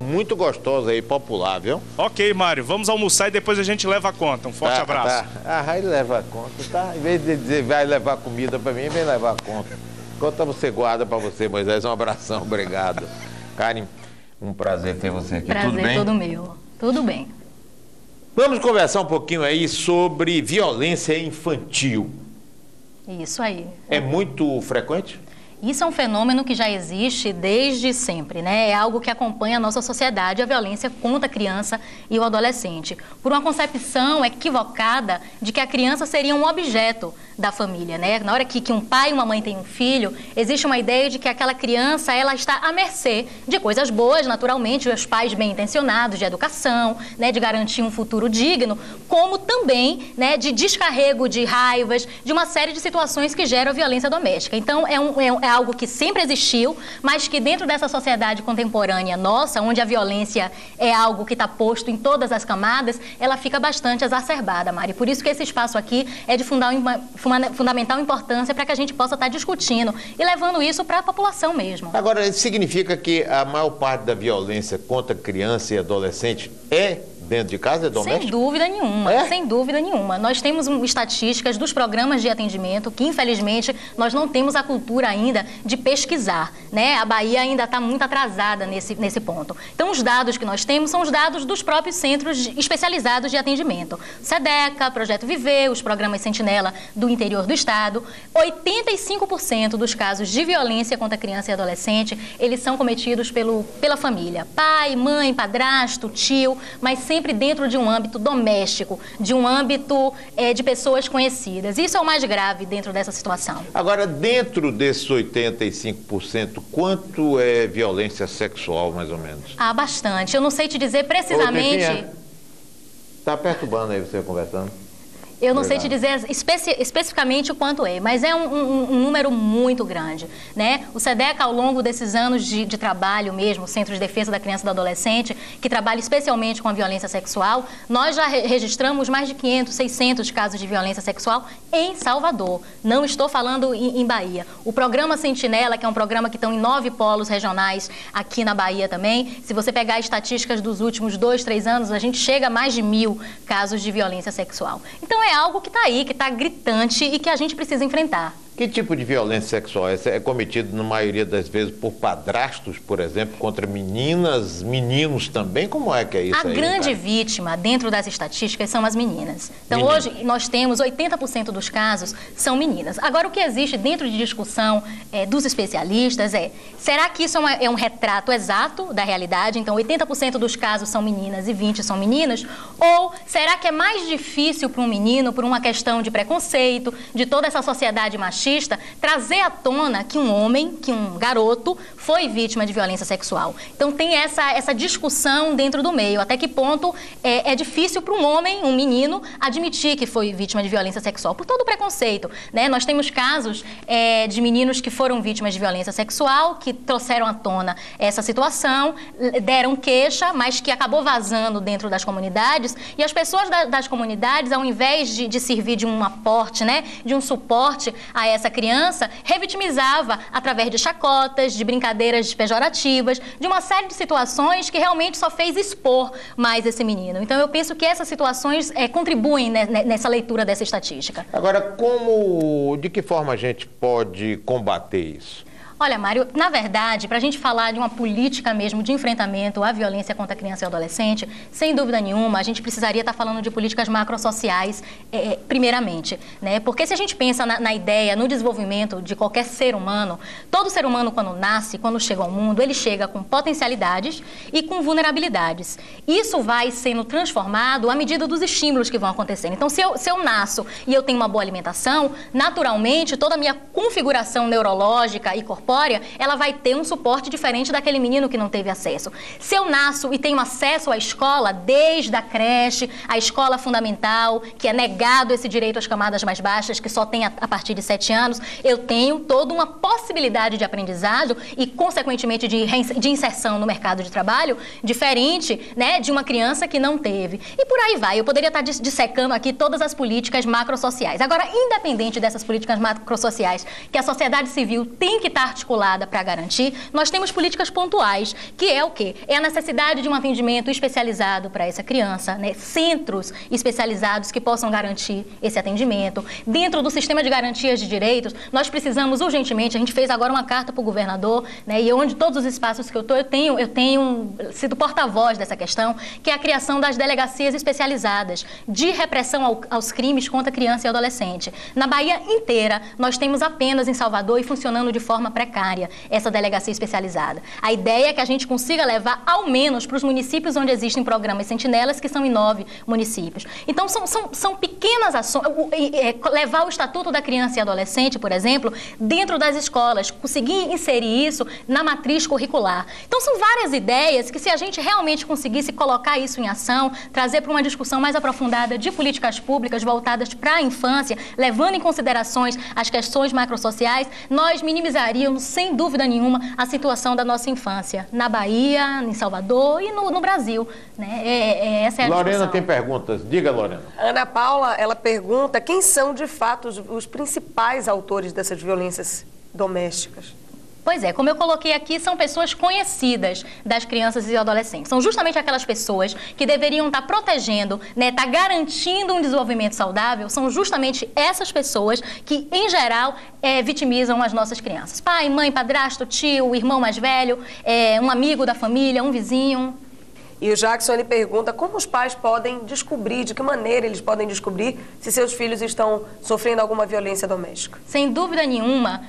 Muito gostosa aí, popular, viu? Ok, Mário, vamos almoçar e depois a gente leva a conta. Um forte abraço. Aí leva a conta, tá? Em vez de dizer vai levar comida pra mim, vem levar a conta. Conta você guarda pra você, Moisés. Um abração, obrigado. Karen, um prazer ter você aqui. Prazer tudo bem? todo meu. Tudo bem. Vamos conversar um pouquinho aí sobre violência infantil. Isso aí. É muito frequente? Isso é um fenômeno que já existe desde sempre, né? É algo que acompanha a nossa sociedade, a violência contra a criança e o adolescente. Por uma concepção equivocada de que a criança seria um objeto da família, né? Na hora que um pai e uma mãe têm um filho, existe uma ideia de que aquela criança, ela está à mercê de coisas boas, naturalmente, os pais bem intencionados, de educação, né? De garantir um futuro digno, como também, né? De descarrego de raivas, de uma série de situações que geram violência doméstica. Então, é algo que sempre existiu, mas que dentro dessa sociedade contemporânea nossa, onde a violência é algo que está posto em todas as camadas, ela fica bastante exacerbada, Mari. Por isso que esse espaço aqui é de fundamental importância para que a gente possa estar discutindo e levando isso para a população mesmo. Agora, isso significa que a maior parte da violência contra criança e adolescente é dentro de casa, é doméstico? Sem dúvida nenhuma, sem dúvida nenhuma. Nós temos estatísticas dos programas de atendimento que, infelizmente, nós não temos a cultura ainda de pesquisar, né? A Bahia ainda está muito atrasada nesse ponto. Então, os dados que nós temos são os dados dos próprios centros especializados de atendimento. SEDECA, Projeto Viver, os programas Sentinela do interior do estado. 85% dos casos de violência contra criança e adolescente, eles são cometidos pela família. Pai, mãe, padrasto, tio, mas sempre dentro de um âmbito doméstico, de um âmbito de pessoas conhecidas. Isso é o mais grave dentro dessa situação. Agora, dentro desses 85%, quanto é violência sexual, mais ou menos? Ah, bastante. Eu não sei te dizer precisamente... Está perturbando aí você conversando? Eu não sei te dizer especificamente o quanto é, mas é um número muito grande, né? O SEDECA, ao longo desses anos de trabalho mesmo, o Centro de Defesa da Criança e do Adolescente, que trabalha especialmente com a violência sexual, nós já registramos mais de 500, 600 casos de violência sexual em Salvador. Não estou falando em Bahia. O programa Sentinela, que é um programa que estão em 9 polos regionais aqui na Bahia também, se você pegar estatísticas dos últimos 2, 3 anos, a gente chega a mais de 1000 casos de violência sexual. Então, é algo que está aí, que está gritante e que a gente precisa enfrentar. Que tipo de violência sexual? É cometido, na maioria das vezes, por padrastos, por exemplo, contra meninas, meninos também? Como é que é isso aí? A grande vítima, dentro das estatísticas, são as meninas. Então, hoje, nós temos 80% dos casos são meninas. Agora, o que existe dentro de discussão dos especialistas será que isso é um retrato exato da realidade? Então, 80% dos casos são meninas e 20% são meninas? Ou será que é mais difícil para um menino, por uma questão de preconceito, de toda essa sociedade machista, trazer à tona que um homem, que um garoto, foi vítima de violência sexual? Então tem essa discussão dentro do meio. Até que ponto é difícil para um homem, um menino, admitir que foi vítima de violência sexual? Por todo o preconceito, né? Nós temos casos de meninos que foram vítimas de violência sexual, que trouxeram à tona essa situação, deram queixa, mas que acabou vazando dentro das comunidades, e as pessoas das comunidades, ao invés de servir de um aporte, né, de um suporte a essa criança, revitimizava através de chacotas, de brincadeiras pejorativas, de uma série de situações que realmente só fez expor mais esse menino. Então, eu penso que essas situações contribuem nessa leitura dessa estatística. Agora, de que forma a gente pode combater isso? Olha, Mário, na verdade, para a gente falar de uma política mesmo de enfrentamento à violência contra a criança e adolescente, sem dúvida nenhuma, a gente precisaria estar falando de políticas macrosociais, primeiramente, né? Porque se a gente pensa na ideia, no desenvolvimento de qualquer ser humano, todo ser humano, quando nasce, quando chega ao mundo, ele chega com potencialidades e com vulnerabilidades. Isso vai sendo transformado à medida dos estímulos que vão acontecendo. Então, se eu nasço e eu tenho uma boa alimentação, naturalmente, toda a minha configuração neurológica e corporal, ela vai ter um suporte diferente daquele menino que não teve acesso. Se eu nasço e tenho acesso à escola, desde a creche, a escola fundamental, que é negado esse direito às camadas mais baixas, que só tem a partir de 7 anos, eu tenho toda uma possibilidade de aprendizado e, consequentemente, de inserção no mercado de trabalho diferente, né, de uma criança que não teve. E por aí vai. Eu poderia estar dissecando aqui todas as políticas macrosociais. Agora, independente dessas políticas macrosociais que a sociedade civil tem que estar articulada para garantir, nós temos políticas pontuais, que é o quê? É a necessidade de um atendimento especializado para essa criança, né? Centros especializados que possam garantir esse atendimento. Dentro do sistema de garantias de direitos, nós precisamos urgentemente, a gente fez agora uma carta para o governador, né? E onde todos os espaços que eu tenho sido porta-voz dessa questão, que é a criação das delegacias especializadas de repressão aos crimes contra criança e adolescente. Na Bahia inteira, nós temos apenas em Salvador e funcionando de forma precária essa delegacia especializada. A ideia é que a gente consiga levar ao menos para os municípios onde existem programas sentinelas, que são em 9 municípios. Então, são pequenas ações. Levar o Estatuto da Criança e Adolescente, por exemplo, dentro das escolas, conseguir inserir isso na matriz curricular. Então, são várias ideias que, se a gente realmente conseguisse colocar isso em ação, trazer para uma discussão mais aprofundada de políticas públicas voltadas para a infância, levando em considerações as questões macrosociais, nós minimizaríamos, sem dúvida nenhuma, a situação da nossa infância na Bahia, em Salvador e no Brasil. Né? Essa é a Lorena discussão. tem perguntas. Diga, Lorena. Ana Paula, ela pergunta quem são, de fato, os principais autores dessas violências domésticas. Pois é, como eu coloquei aqui, são pessoas conhecidas das crianças e adolescentes. São justamente aquelas pessoas que deveriam estar protegendo, né, estar garantindo um desenvolvimento saudável. São justamente essas pessoas que, em geral, vitimizam as nossas crianças. Pai, mãe, padrasto, tio, irmão mais velho, um amigo da família, um vizinho. E o Jackson, ele pergunta como os pais podem descobrir, de que maneira eles podem descobrir se seus filhos estão sofrendo alguma violência doméstica. Sem dúvida nenhuma,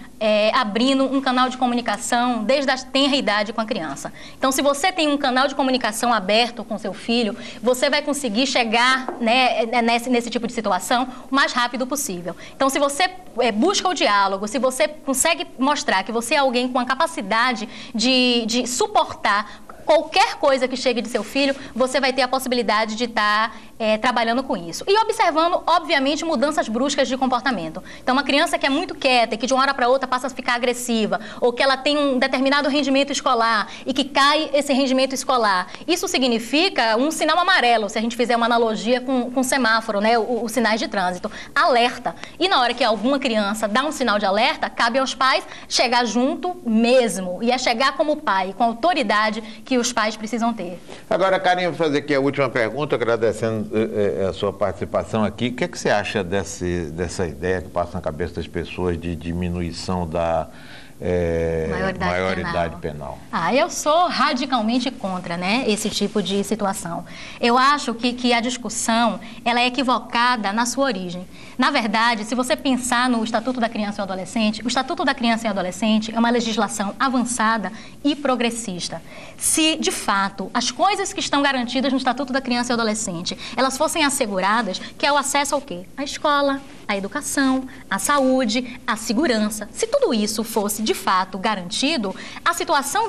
abrindo um canal de comunicação desde a tenra idade com a criança. Então, se você tem um canal de comunicação aberto com seu filho, você vai conseguir chegar, né, nesse tipo de situação o mais rápido possível. Então, se você busca o diálogo, se você consegue mostrar que você é alguém com a capacidade de suportar qualquer coisa que chegue de seu filho, você vai ter a possibilidade de estar trabalhando com isso. E observando, obviamente, mudanças bruscas de comportamento. Então, uma criança que é muito quieta e que de uma hora para outra passa a ficar agressiva, ou que ela tem um determinado rendimento escolar e que cai esse rendimento escolar, isso significa um sinal amarelo, se a gente fizer uma analogia com semáforo, né, os sinais de trânsito. Alerta. E na hora que alguma criança dá um sinal de alerta, cabe aos pais chegar junto mesmo. E chegar como pai, com a autoridade que os pais precisam ter. Agora, Karen, vou fazer aqui a última pergunta, agradecendo a sua participação aqui. O que é que você acha dessa ideia que passa na cabeça das pessoas de diminuição da maioridade penal? Eu sou radicalmente contra, né, esse tipo de situação. Eu acho que a discussão ela é equivocada na sua origem. Na verdade, se você pensar no Estatuto da Criança e Adolescente, o Estatuto da Criança e Adolescente é uma legislação avançada e progressista. Se, de fato, as coisas que estão garantidas no Estatuto da Criança e Adolescente, elas fossem asseguradas, que é o acesso ao quê? À escola, à educação, à saúde, à segurança. Se tudo isso fosse, de fato, garantido, a situação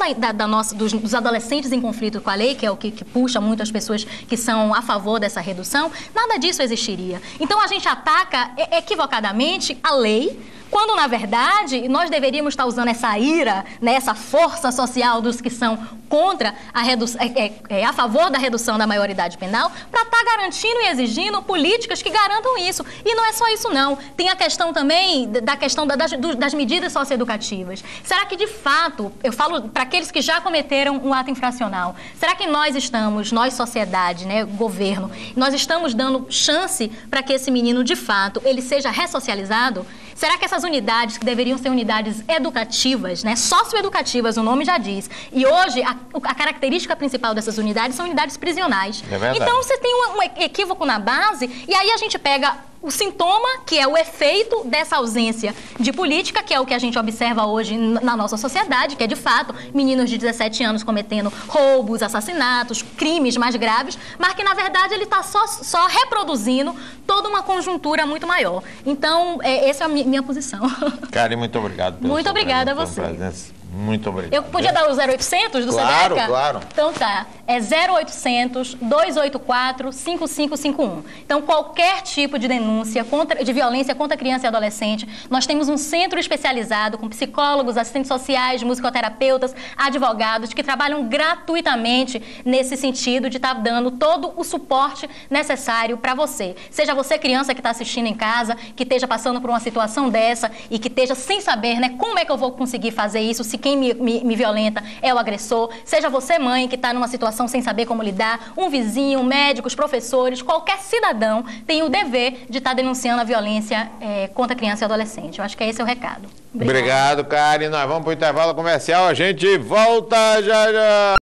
dos adolescentes em conflito com a lei, que é o que puxa muito as pessoas que são a favor dessa redução, nada disso existiria. Então, a gente ataca equivocadamente a lei, quando, na verdade, nós deveríamos estar usando essa ira, né, essa força social dos que são contra a favor da redução da maioridade penal, para estar garantindo e exigindo políticas que garantam isso. E não é só isso, não. Tem a questão também das medidas socioeducativas. Será que, de fato, eu falo para aqueles que já cometeram um ato infracional, será que nós, sociedade, né, governo, nós estamos dando chance para que esse menino, de fato, ele seja ressocializado? Será que essas unidades, que deveriam ser unidades educativas, né, socioeducativas, o nome já diz, e hoje a característica principal dessas unidades são unidades prisionais. Então você tem um equívoco na base, e aí a gente pega o sintoma, que é o efeito dessa ausência de política, que é o que a gente observa hoje na nossa sociedade, que é, de fato, meninos de 17 anos cometendo roubos, assassinatos, crimes mais graves, mas que, na verdade, ele está só reproduzindo toda uma conjuntura muito maior. Então, essa é a minha posição. Karen, muito obrigado. Muito obrigada a você. Muito obrigado. Eu podia dar o 0800 do Claro, SEDECA? claro. Então tá, é 0800 284 5551. Então qualquer tipo de denúncia de violência contra criança e adolescente, nós temos um centro especializado com psicólogos, assistentes sociais, musicoterapeutas, advogados que trabalham gratuitamente nesse sentido de estar dando todo o suporte necessário para você. Seja você criança que está assistindo em casa, que esteja passando por uma situação dessa e que esteja sem saber, né, como é que eu vou conseguir fazer isso se quem me violenta é o agressor. Seja você mãe que está numa situação sem saber como lidar, um vizinho, médicos, professores, qualquer cidadão tem o dever de estar denunciando a violência contra criança e adolescente. Eu acho que esse é o recado. Obrigado, Karen. Nós vamos para o intervalo comercial. A gente volta já já.